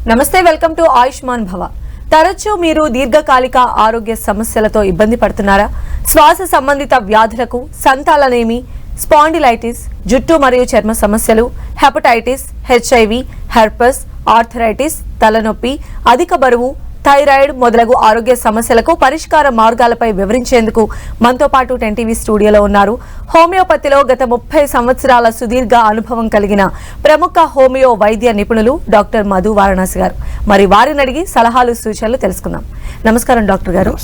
నమస్తే, welcome to Ayushman భవ. తరచూ మీరు దీర్ఘకాలిక ఆరోగ్య సమస్యలతో ఇబ్బంది పడుతున్నారా? శ్వాస సంబంధిత వ్యాధులకు సంతానలేమి, స్పాండిలైటిస్, జుట్టు మరియు చర్మ సమస్యలు, హెపటైటిస్, హెచ్ఐవి, హెర్పస్, ఆర్థరైటిస్, తలనొప్పి, అధిక బరువు, థైరాయిడ్ మొదలగు ఆరోగ్య సమస్యలకు పరిష్కార మార్గాలపై వివరించేందుకు మనతో పాటు 10 టీవీ స్టూడియోలో ఉన్నారు. హోమియోపతిలో గత 30 సంవత్సరాల సుదీర్ఘ అనుభవం కలిగిన ప్రముఖ హోమియో వైద్య నిపుణులు డాక్టర్ మధు వారణాసి గారు. మరి వారిని అడిగి సలహాలు సూచనలు తెలుసుకుందాం. నమస్కారం డాక్టర్ గారు.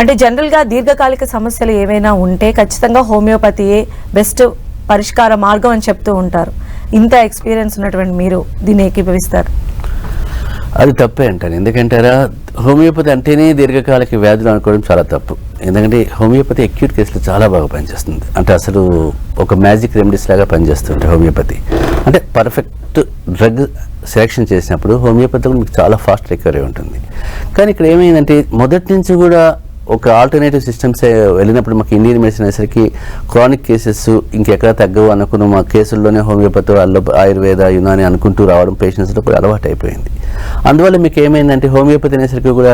అంటే జనరల్ గా దీర్ఘకాలిక సమస్యలు ఏవైనా ఉంటే ఖచ్చితంగా హోమియోపతియే బెస్ట్ పరిష్కార మార్గం అని చెప్తూ ఉంటారు. ఇంత ఎక్స్పీరియన్స్ ఉన్నటువంటి మీరు దీన్ని ఏకీభవిస్తారు? అది తప్పే అంటాను. ఎందుకంటారా, హోమియోపతి అంటేనే దీర్ఘకాలిక వ్యాధులు అనుకోవడం చాలా తప్పు. ఎందుకంటే హోమియోపతి అక్యూట్ కేసులు చాలా బాగా పనిచేస్తుంది. అంటే అసలు ఒక మ్యాజిక్ రెమెడీస్ లాగా పనిచేస్తుంది హోమియోపతి. అంటే పర్ఫెక్ట్ డ్రగ్ సెలెక్షన్ చేసినప్పుడు హోమియోపతిలో మీకు చాలా ఫాస్ట్ రికవరీ ఉంటుంది. కానీ ఇక్కడ ఏమైందంటే మొదటి నుంచి కూడా ఒక ఆల్టర్నేటివ్ సిస్టమ్స్ వెళ్ళినప్పుడు మాకు ఇండియన్ మెడిసిన్ అనేసరికి క్రానిక్ కేసెస్ ఇంకెక్కడ తగ్గవు అనుకున్న మా కేసుల్లోనే హోమియోపతి ఆయుర్వేద యునాని అనుకుంటూ రావడం పేషెంట్స్లో కూడా అలవాటు అయిపోయింది. అందువల్ల మీకు ఏమైందంటే హోమియోపతి అనేసరికి కూడా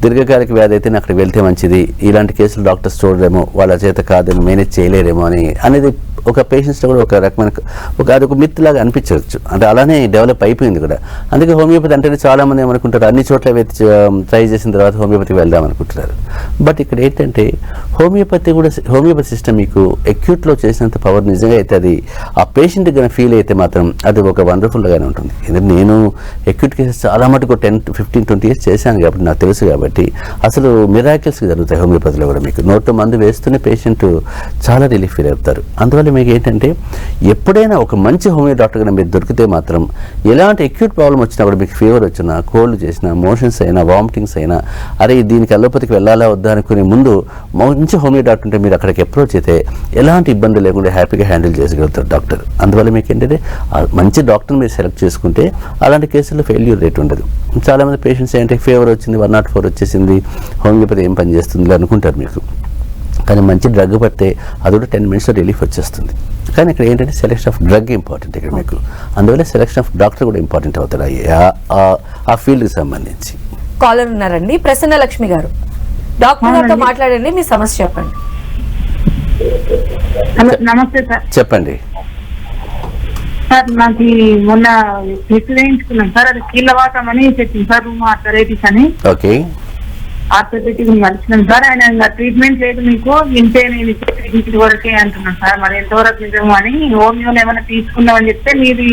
దీర్ఘకాలిక వ్యాధి అయితే అక్కడికి వెళ్తే మంచిది, ఇలాంటి కేసులు డాక్టర్స్ చూడరేమో, వాళ్ళ చేత కాదని మేనేజ్ చేయలేరేమో అనేది ఒక పేషెంట్స్లో కూడా ఒక రకమైన అదొక మిత్ లాగా అనిపించవచ్చు. అంటే అలానే డెవలప్ అయిపోయింది కూడా. అందుకే హోమియోపతి అంటే చాలామంది ఏమనుకుంటారు, అన్ని చోట్ల ట్రై చేసిన తర్వాత హోమియోపతికి వెళ్దాం అనుకుంటున్నారు. బట్ ఇక్కడ ఏంటంటే హోమియోపతి సిస్టమ్ మీకు అక్యూట్లో చేసినంత పవర్ నిజంగా అయితే అది ఆ పేషెంట్ కన్నా ఫీల్ అయితే మాత్రం అది ఒక వండర్ఫుల్గానే ఉంటుంది. ఎందుకంటే నేను అక్యూట్ కేసెస్ చాలా మటుకు 10, 15, 20 years చేశాను కాబట్టి నాకు తెలుసు. కాబట్టి అసలు మిరాకిల్స్ జరుగుతాయి హోమియోపతిలో కూడా. మీకు నోట్లో మందు వేస్తూనే పేషెంట్ చాలా రిలీఫ్ ఫీల్ అవుతారు. అందువల్ల మీకు ఏంటంటే ఎప్పుడైనా ఒక మంచి హోమియో డాక్టర్ కన్నా మీరు దొరికితే మాత్రం ఎలాంటి అక్యూట్ ప్రాబ్లం వచ్చినా కూడా, మీకు ఫీవర్ వచ్చినా, కోల్డ్ చేసినా, మోషన్స్ అయినా, వామిటింగ్స్ అయినా, అరే దీనికి అలోపతికి వెళ్ళాలా వద్దా అనుకునే ముందు మంచి హోమియో డాక్టర్ ఉంటే మీరు అక్కడికి అప్రోచ్ అయితే ఎలాంటి ఇబ్బంది లేకుండా హ్యాపీగా హ్యాండిల్ చేయగలుగుతారు డాక్టర్. అందువల్ల మీకు ఏంటంటే మంచి డాక్టర్ని మీరు సెలెక్ట్ చేసుకుంటే అలాంటి కేసుల్లో ఫెయిల్యూర్ రేట్ ఉండదు. చాలామంది పేషెంట్స్ ఏంటంటే ఫీవర్ వచ్చింది, 104 వచ్చేసింది, హోమియోపతి ఏం పని చేస్తుంది అనుకుంటారు మీకు. కానీ మంచి డ్రగ్ పడితే అది కూడా 10 minutes రిలీఫ్ వచ్చేస్తుంది. కానీ ఇక్కడ ఏంటంటే సెలెక్షన్ ఆఫ్ డ్రగ్ ఇంపార్టెంట్ ఇక్కడ మీకు. అందువల్ల సెలెక్షన్ ఆఫ్ డాక్టర్ కూడా ఇంపార్టెంట్ అవుతారు ఆ ఫీల్డ్కి సంబంధించి. కాలర్ ఉన్నారండి, ప్రసన్న లక్ష్మి గారు. డాక్టర్ గారితో మాట్లాడండి, మీ సమస్య చెప్పండి. నమస్తే సార్. చెప్పండి సార్, నాకు మొన్న టెస్ట్ వేయించుకున్నాం సార్. అది కీళ్ళవాతం అని చెప్పింది సార్, రూమ్ ఆర్థరైటిస్ అని. ఓకే, ఆర్థరైటిక్ కలిసినాం సార్. ఆయన ట్రీట్మెంట్ లేదు మీకు, ఇంతే నేను ఇచ్చే వరకే అంటున్నాను సార్. మరి ఎంతవరకు నిజము అని హోమియోలో ఏమైనా తీసుకుందామని చెప్తే మీది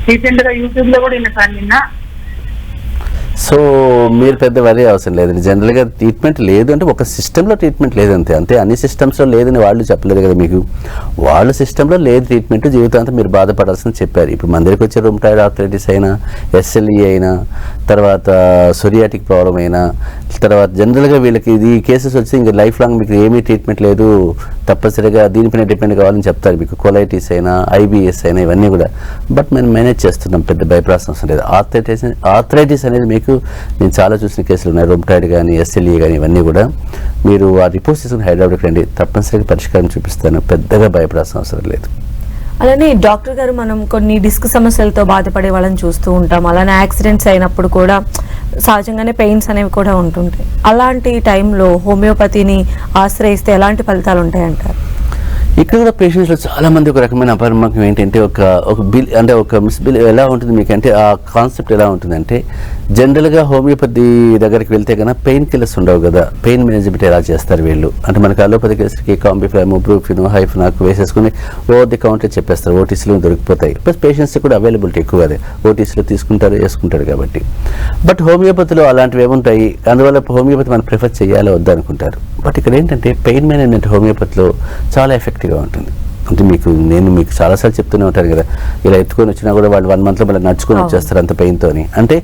రీసెంట్ గా యూట్యూబ్ లో కూడా విన్నా సార్ నిన్న. సో మీరు పెద్ద వరీ అవసరం లేదండి. జనరల్గా ట్రీట్మెంట్ లేదు అంటే ఒక సిస్టంలో ట్రీట్మెంట్ లేదంతే. అంతే, అన్ని సిస్టమ్స్లో లేదని వాళ్ళు చెప్పలేదు కదా మీకు. వాళ్ళ సిస్టంలో లేదు ట్రీట్మెంట్, జీవితాంతం మీరు బాధపడాల్సింది చెప్పారు. ఇప్పుడు మన దగ్గరికి వచ్చే రూమటాయిడ్ ఆర్థరైటిస్ అయినా, ఎస్ఎల్ఈ అయినా, తర్వాత సొరియాటిక్ ప్రాబ్లం అయినా, తర్వాత జనరల్గా వీళ్ళకి ఇది కేసెస్ వచ్చి ఇంకా లైఫ్ లాంగ్ మీకు ఏమీ ట్రీట్మెంట్ లేదు, తప్పనిసరిగా దీనిపైన డిపెండ్ కావాలని చెప్తారు మీకు. కొలైటిస్ అయినా, ఐబిఎస్ అయినా, ఇవన్నీ కూడా. బట్ మేము మేనేజ్ చేస్తున్నాం, పెద్ద భయపడాల్సిన అవసరం లేదు. ఆర్థరైటిస్ అనేది మీకు నేను చాలా చూసిన కేసులు ఉన్నాయి. రూమటాయిడ్ కానీ, ఎస్ఎల్ఈ కానీ, ఇవన్నీ కూడా మీరు ఆ రిపోర్ట్స్ తీసుకుని హైదరాబాద్కి రండి, తప్పనిసరిగా పరిష్కారం చూపిస్తాను. పెద్దగా భయపడాల్సిన అవసరం లేదు. అలానే డాక్టర్ గారు, మనం కొన్ని డిస్క్ సమస్యలతో బాధపడే వాళ్ళని చూస్తూ ఉంటాం. అలానే యాక్సిడెంట్స్ అయినప్పుడు కూడా సహజంగానే పెయిన్స్ అనేవి కూడా ఉంటుంటాయి. అలాంటి టైంలో హోమియోపతిని ఆశ్రయిస్తే ఎలాంటి ఫలితాలు ఉంటాయంటారు? ఇక్కడ కూడా పేషెంట్స్లో చాలామంది ఒక రకమైన అపనమ్మకం ఏంటంటే ఒక బిల్ అంటే ఒక మిస్బిల్ ఎలా ఉంటుంది మీకు అంటే ఆ కాన్సెప్ట్ ఎలా ఉంటుందంటే, జనరల్గా హోమియోపతి దగ్గరికి వెళ్తే కన్నా పెయిన్ కిల్లర్స్ ఉండవు కదా, పెయిన్ మేనేజ్మెంట్ ఎలా చేస్తారు వీళ్ళు అంటే, మనకి అలోపతి కేసుకి కాంబిఫ్లామ్, బ్రూఫిన్, హైఫనాక్ వేసేసుకుని ఓవర్ ది కౌంటర్ చెప్పేస్తారు. ఓటీసీలో దొరికిపోతాయి. ప్లస్ పేషెంట్స్ కూడా అవైలబిలిటీ ఎక్కువ, అదే ఓటీసీలో తీసుకుంటారు, వేసుకుంటారు కాబట్టి. బట్ హోమియోపతిలో అలాంటివి ఏముంటాయి, అందువల్ల హోమియోపతి మనం ప్రిఫర్ చేయాలో వద్దా అనుకుంటారు. బట్ ఇక్కడ ఏంటంటే పెయిన్ మేనేజ్మెంట్ హోమియోపతిలో చాలా ఎఫెక్టివ్గా ఉంటుంది. అంటే నేను మీకు చాలాసార్లు చెప్తూనే ఉంటాను కదా, ఇలా ఎత్తుకొని వచ్చినా కూడా వాళ్ళు 1 monthలో మళ్ళీ నడుచుకొని వచ్చేస్తారు అంత పెయిన్తో. అంటే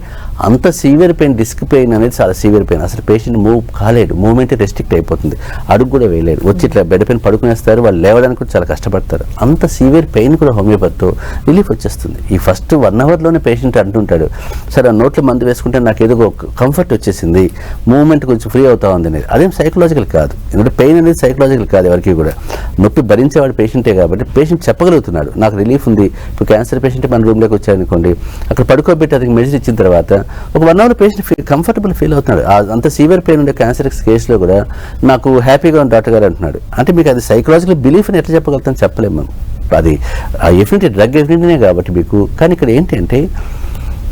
అంత సీవియర్ పెయిన్, డిస్క్ పెయిన్ అనేది చాలా సీవియర్ పెయిన్. అసలు పేషెంట్ మూవ్ కాలేడు, మూవ్మెంట్ రెస్ట్రిక్ట్ అయిపోతుంది, అడుగు కూడా వేయలేడు, వచ్చి ఇట్లా బెడ్ పెయిన్ పడుకునేస్తారు, వాళ్ళు లేవడానికి కూడా చాలా కష్టపడతారు. అంత సీవియర్ పెయిన్ కూడా హోమియోపతితో రిలీఫ్ వచ్చేస్తుంది. ఈ ఫస్ట్ 1 hourలోనే పేషెంట్ అంటుంటాడు, సరే ఆ నోట్లో మందు వేసుకుంటే నాకు ఏదో కంఫర్ట్ వచ్చేసింది, మూవ్మెంట్ కొంచెం ఫ్రీ అవుతా ఉంది అనేది. అదేం సైకలాజికల్ కాదు, ఎందుకంటే పెయిన్ అనేది సైకలాజికల్ కాదు ఎవరికి కూడా. నొప్పి భరించేవాడు పేషెంటే కాబట్టి పేషెంట్ చెప్పగలుగుతున్నాడు నాకు రిలీఫ్ ఉంది. ఇప్పుడు క్యాన్సర్ పేషెంట్ మన రూమ్లోకి వచ్చారనుకోండి, అక్కడ పడుకోబెట్టి అతనికి మెడిసిన్ ఇచ్చిన తర్వాత ఒక 1 అవర్ పేషెంట్ కంఫర్టబుల్ ఫీల్ అవుతున్నాడు. అంత సీవియర్ పెయిన్ ఉండే క్యాన్సర్ కేసులో కూడా నాకు హ్యాపీగా ఉంది డాక్టర్ గారు అంటున్నాడు. అంటే మీకు అది సైకలాజికల్ బిలీఫ్ అని ఎట్లా చెప్పగలుగుతాం, చెప్పలేము మనం. అది ఎఫినిటీ డ్రగ్ ఎఫినిటీనే కాబట్టి మీకు. కానీ ఇక్కడ ఏంటంటే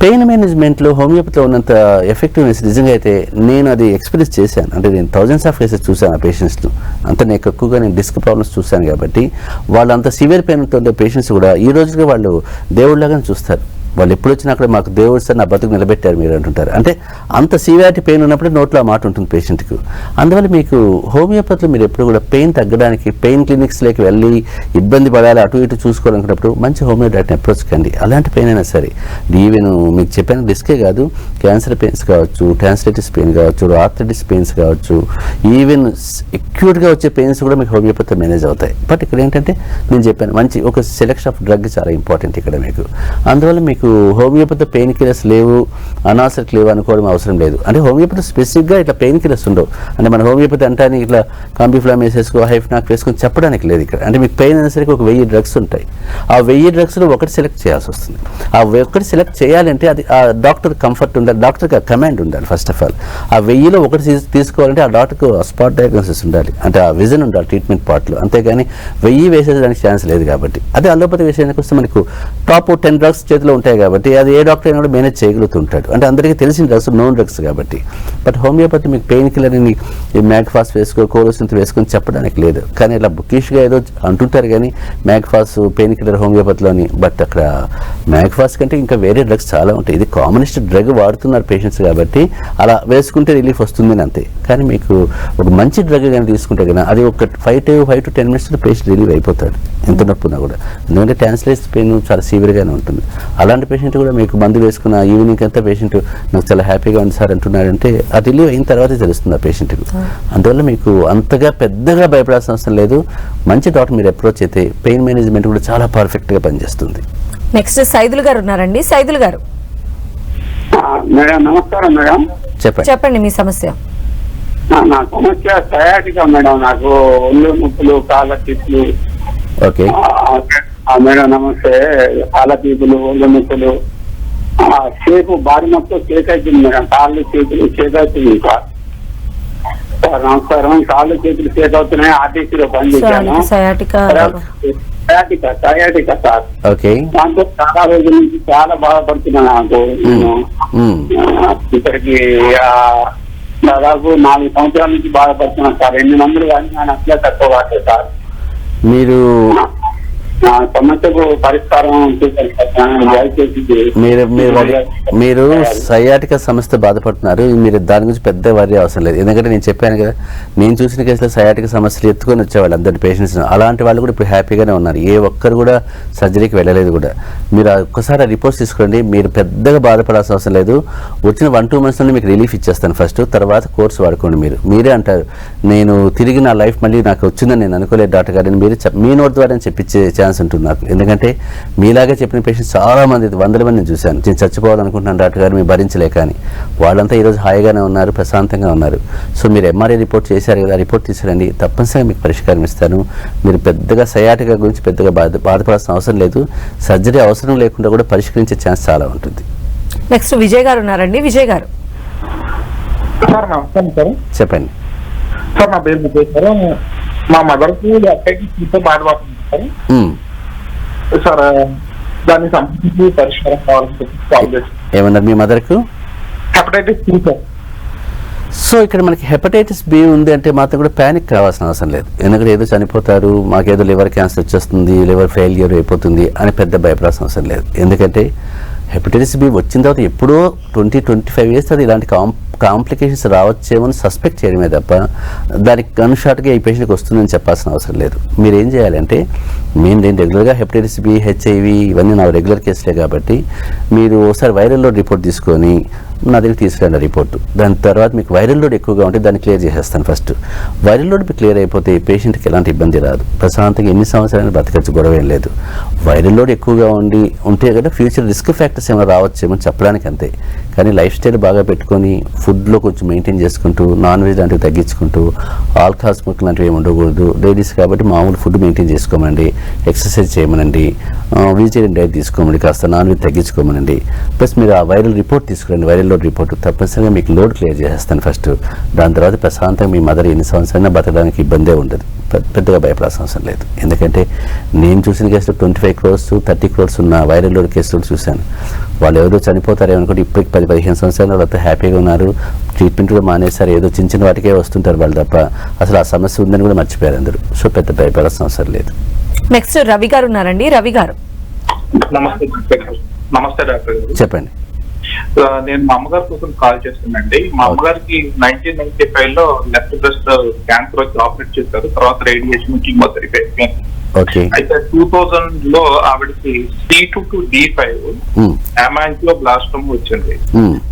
పెయిన్ మేనేజ్మెంట్లో హోమియోపతిలో ఉన్నంత ఎఫెక్టివ్నెస్ నిజంగా అయితే నేను అది ఎక్స్పీరియన్స్ చేశాను. అంటే నేను థౌజండ్స్ ఆఫ్ కేసెస్ చూశాను ఆ పేషెంట్స్ను. అంత నేను ఎక్కువగా నేను డిస్క్ ప్రాబ్లమ్స్ చూశాను కాబట్టి వాళ్ళు అంత సివియర్ పెయిన్తో ఉండే పేషెంట్స్ కూడా ఈ రోజుగా వాళ్ళు దేవుళ్ళలాగానే చూస్తారు. వాళ్ళు ఎప్పుడు వచ్చినా అక్కడ మాకు దేవుడు సార్ నా బతుకు నిలబెట్టారు మీరు అంటుంటారు. అంటే అంత సివియారిటీ పెయిన్ ఉన్నప్పుడే నోట్లో ఆ మాట ఉంటుంది పేషెంట్కి. అందువల్ల మీకు హోమియోపతిలో మీరు ఎప్పుడు కూడా పెయిన్ తగ్గడానికి పెయిన్ క్లినిక్స్లోకి వెళ్ళి ఇబ్బంది పడాలి అటు ఇటు చూసుకోవాలనుకున్నప్పుడు మంచి హోమియో డాక్టర్ని అప్రోచ్ కండి. అలాంటి పెయిన్ అయినా సరే, ఈవెన్ మీకు చెప్పిన డిస్కే కాదు, క్యాన్సర్ పెయిన్స్ కావచ్చు, ట్రాన్స్లైటిస్ పెయిన్ కావచ్చు, ఆర్థరైటిస్ పెయిన్స్ కావచ్చు, ఈవెన్ అక్యూట్గా వచ్చే పెయిన్స్ కూడా మీకు హోమియోపతిలో మేనేజ్ అవుతాయి. బట్ ఇక్కడ ఏంటంటే నేను చెప్పాను మంచి ఒక సెలెక్షన్ ఆఫ్ డ్రగ్ చాలా ఇంపార్టెంట్ ఇక్కడ మీకు. అందువల్ల మీకు హోమియోపతి పెయిన్ కిల్లర్స్ లేవు, అనాసరికి లేవు అనుకోవడం అవసరం లేదు. అంటే హోమియోపతి స్పెసిఫిక్గా ఇట్లా పెయిన్ కిల్లర్స్ ఉండవు. అంటే మన హోమియోపతి అంటానికి ఇట్లా కాంబిఫ్లామ్ వేసేసుకో, హైఫ్నాక్ వేసుకొని చెప్పడానికి లేదు ఇక్కడ. అంటే మీకు పెయిన్ అనేసరికి ఒక 1000 డ్రగ్స్ ఉంటాయి. ఆ 1000 డ్రగ్స్లో ఒకటి సెలెక్ట్ చేయాల్సి వస్తుంది. ఆ ఒకటి సెలెక్ట్ చేయాలంటే అది ఆ డాక్టర్ కంఫర్ట్ ఉండాలి, డాక్టర్కి కమాండ్ ఉండాలి. ఫస్ట్ ఆఫ్ ఆల్ ఆ 1000లో ఒకటి తీసుకోవాలంటే ఆ డాక్టర్కు స్పాట్ డయాగ్నోసిస్ ఉండాలి, అంటే ఆ విజన్ ఉండాలి ట్రీట్మెంట్ పార్ట్లో. అంతేగాని 1000 వేసేదానికి ఛాన్స్ లేదు కాబట్టి. అదే అలోపతి విషయానికి వస్తే మనకు టాప్ 10 డ్రగ్స్ చేతిలో ఉంటాయి కాబట్టి అది ఏ డాక్టర్ అయినా కూడా మేనేజ్ చేయగలుగుతుంటాడు. అంటే అందరికీ తెలిసిన డ్రగ్స్, నోన్ డ్రగ్స్ కాబట్టి. బట్ హోమియోపతి మీకు పెయిన్ కిల్లర్ని మ్యాగ్ఫాస్ వేసుకో, కోరోసింత్ వేసుకొని చెప్పడానికి లేదు. కానీ ఇలా బుకిష్గా ఏదో అంటుంటారు కానీ మ్యాగ్ఫాస్ పెయిన్ కిల్లర్ హోమియోపతిలోని. బట్ అక్కడ మ్యాగ్ఫాస్ కంటే ఇంకా వేరే డ్రగ్స్ చాలా ఉంటాయి. ఇది కామనిస్ట్ డ్రగ్ వాడుతున్నారు పేషెంట్స్ కాబట్టి అలా వేసుకుంటే రిలీఫ్ వస్తుందని అంతే. కానీ మీకు ఒక మంచి డ్రగ్ కానీ తీసుకుంటే కదా అది ఒక 5 to 10 minutesలో పేషెంట్ రిలీవ్ అయిపోతాడు ఎంత నొప్పున్నా కూడా. ఎందుకంటే ట్రాన్స్లైటిస్ పెయిన్ చాలా సివియర్గానే ఉంటుంది. అలాంటి పేషెంట్ కూడా మీకు మందు వేసుకున్న ఈవినింగ్ అంతా పేషెంట్ నాకు చాలా హ్యాపీగా ఉంది సార్ అంటున్నాడంటే ఆ రిలీవ్ అయిన తర్వాతే తెలుస్తుంది ఆ పేషెంట్కి. అందువల్ల మీకు అంతగా పెద్దగా భయపడాల్సిన అవసరం లేదు. మంచి డాక్టర్ మీరు అప్రోచ్ అయితే పెయిన్ మేనేజ్మెంట్ కూడా చాలా పర్ఫెక్ట్గా పనిచేస్తుంది. నెక్స్ట్ సైదుల్ గారు ఉన్నారండి. సైదుల్ గారు మేడం నమస్కారం మేడం. చెప్పండి మీ సమస్య. నా సమస్య సయాటికా మేడం. నాకు ఒళ్ళు నొప్పులు, కాళ్ళ తిప్పులు. ఓకే మేడం నమస్తే. కాళ్ళ తిప్పులు, ఒళ్ళు నొప్పులు, షేపు బాడీ మొత్తం షేక్ అవుతుంది మేడం. కాళ్ళు చేతులు షేక్ అవుతుంది. ఇంకా నమస్కారం. కాళ్ళు చేతులు షేక్ అవుతున్నాయి. ఆర్టీసీలో పనిచేశాను. Sciatica sir. ఓకే దాంతో చాలా రోజుల నుంచి చాలా బాధపడుతున్నాను. నాకు ఇక్కడికి దాదాపు 4 సంవత్సరాల నుంచి బాధపడుతున్నాను సార్. 8 మందులు కానీ నేను అసలే తక్కువ కాదు సార్. మీరు సమస్యకు పరిష్కారం మీరు సయాటికా సమస్యతో బాధపడుతున్నారు. మీరు దాని గురించి పెద్ద వరి అవసరం లేదు. ఎందుకంటే నేను చెప్పాను కదా, నేను చూసిన కేసులో సయాటికా సమస్యలు ఎత్తుకొని వచ్చేవాళ్ళు అందరి పేషెంట్స్. అలాంటి వాళ్ళు కూడా ఇప్పుడు హ్యాపీగానే ఉన్నారు. ఏ ఒక్కరు కూడా సర్జరీకి వెళ్ళలేదు కూడా. మీరు ఒక్కసారి రిపోర్ట్స్ తీసుకోండి. మీరు పెద్దగా బాధపడాల్సిన అవసరం లేదు. వచ్చిన 1-2 months నుండి మీకు రిలీఫ్ ఇచ్చేస్తాను ఫస్ట్. తర్వాత కోర్స్ వాడుకోండి. మీరే అంటారు నేను తిరిగి నా లైఫ్ మళ్ళీ నాకు వచ్చిందని నేను అనుకోలేదు డాక్టర్ గారు. మీరు మీ నోట్ ద్వారా చెప్పించే ఛాన్స్ ఉంటుంది నాకు. ఎందుకంటే మీలాగా చెప్పిన పేషెంట్స్ చాలా మంది, 100 మందిని చూశాను. నేను చచ్చిపోవాలనుకుంటున్నాను డాక్టర్ గారు మీరు భరించలేక అని. వాళ్ళంతా ఈరోజు హాయిగానే ఉన్నారు, ప్రశాంతంగా ఉన్నారు. సో మీరు ఎంఆర్ఐ రిపోర్ట్ చేశారు కదా, రిపోర్ట్ తీసుకురండి. తప్పనిసరిగా మీకు పరిష్కారం ఇస్తాను. మీరు పెద్దగా సయాటికా గురించి పెద్దగా బాధపడాల్సిన అవసరం లేదు. సర్జరీ అవసరం లేకుండా కూడా పరిష్కరించే ఛాన్స్ చాలా ఉంటుంది. నెక్స్ట్ విజయ్ గారు ఉన్నారండి. విజయ్ గారు చెప్పండి. సార్ నా పేరు విజయ్ సార్. మా మదర్కి అటైటిస్ బాధపడుతుంది సార్. దానికి సంబంధించి పరిష్కారం కావాలని. ఏమన్నారు మీ మదర్కు? Hepatitis B sir. సో ఇక్కడ మనకి హెపటైటిస్ బి ఉంది అంటే మాత్రం కూడా ప్యానిక్ కావాల్సిన అవసరం లేదు. ఎందుకంటే ఏదో చనిపోతారు, మాకేదో లివర్ క్యాన్సర్ వచ్చేస్తుంది, లివర్ ఫెయిల్యూర్ అయిపోతుంది అని పెద్ద భయపడాల్సిన అవసరం లేదు. ఎందుకంటే హెపటైటిస్ బి వచ్చిన తర్వాత ఎప్పుడో 20-25 years అది ఇలాంటి కాంప్లికేషన్స్ రావచ్చేమని సస్పెక్ట్ చేయడమే తప్ప దానికి గన్షాట్గా ఈ పేషెంట్కి వస్తుందని చెప్పాల్సిన అవసరం లేదు. మీరు ఏం చేయాలంటే నేను రెగ్యులర్గా హెపటైటిస్ బి, హెచ్ఐవి ఇవన్నీ నా రెగ్యులర్ కేసులే కాబట్టి మీరు ఒకసారి వైరల్ లోడ్ రిపోర్ట్ తీసుకొని నా దగ్గర తీసుకురండి రిపోర్టు. దాని తర్వాత మీకు వైరల్ లోడ్ ఎక్కువగా ఉంటే దాన్ని క్లియర్ చేసేస్తాను ఫస్ట్. వైరల్ లోడ్ మీకు క్లియర్ అయిపోతే పేషెంట్కి ఎలాంటి ఇబ్బంది రాదు. ప్రశాంతంగా ఎన్ని సంవత్సరాలు బతకచ్చు, గొడవ ఏం లేదు. వైరల్ లోడ్ ఎక్కువగా ఉంటే కదా ఫ్యూచర్ రిస్క్ ఫ్యాక్టర్స్ ఏమైనా రావచ్చేమో చెప్పడానికి అంతే. కానీ లైఫ్ స్టైల్ బాగా పెట్టుకొని ఫుడ్లో కొంచెం మెయింటైన్ చేసుకుంటూ నాన్ వెజ్ లాంటివి తగ్గించుకుంటూ ఆల్కహాల్ స్మోక్ లాంటివి ఏమి ఉండకూడదు. లేడీస్ కాబట్టి మామూలు ఫుడ్ మెయింటైన్ చేసుకోమనండి, ఎక్సర్సైజ్ చేయమనండి, వెజిటేరియన్ డైట్ తీసుకోమని, కాస్త నాన్ వెజ్ తగ్గించుకోమనండి. ప్లస్ మీరు ఆ వైరల్ రిపోర్ట్ తీసుకురండి, వైరల్ లోడ్ రిపోర్ట్ తప్పనిసరిగా మీకు లోడ్ క్లియర్ చేసేస్తాను ఫస్ట్. దాని తర్వాత ప్రశాంతంగా మీ మదర్ ఎన్ని సంవత్సరాలైనా బతకడానికి ఇబ్బందే ఉండదు, పెద్దగా భయపడాల్సిన అవసరం లేదు. ఎందుకంటే నేను చూసిన కేసులో 25 crores 30 crores ఉన్న వైరల్ లోడ్ కేసులు చూశాను. వాళ్ళు ఎవరో చనిపోతారేమో అనుకుంటే ఇప్పటికి 10-15 సంవత్సరాలు వాళ్ళతో హ్యాపీగా ఉన్నారు, ట్రీట్మెంట్ కూడా మానేశారు. ఏదో చిన్న చిన్న వాటికే వస్తుంటారు వాళ్ళు తప్ప అసలు ఆ సమస్య ఉందని కూడా మర్చిపోయారు అందరూ. సో పెద్ద భయపడాల్సిన అవసరం లేదు. నెక్స్ట్ రవి గారు ఉన్నారండి. రవి గారు నమస్తే డాక్టర్ గారు. చెప్పండి. నేను మా అమ్మగారి కోసం కాల్ చేస్తున్నానండి. మా అమ్మగారికి 1995 లో లెఫ్ట్ బ్రెస్ట్ క్యాన్సర్ వచ్చి ఆపరేట్ చేశారు. తర్వాత రేడియేషన్, కీమోథెరపీ. ఓకే. అయితే 2000 లో ఆవిడకి C2 to D5 అమాంటిలో బ్లాస్టోమా వచ్చింది.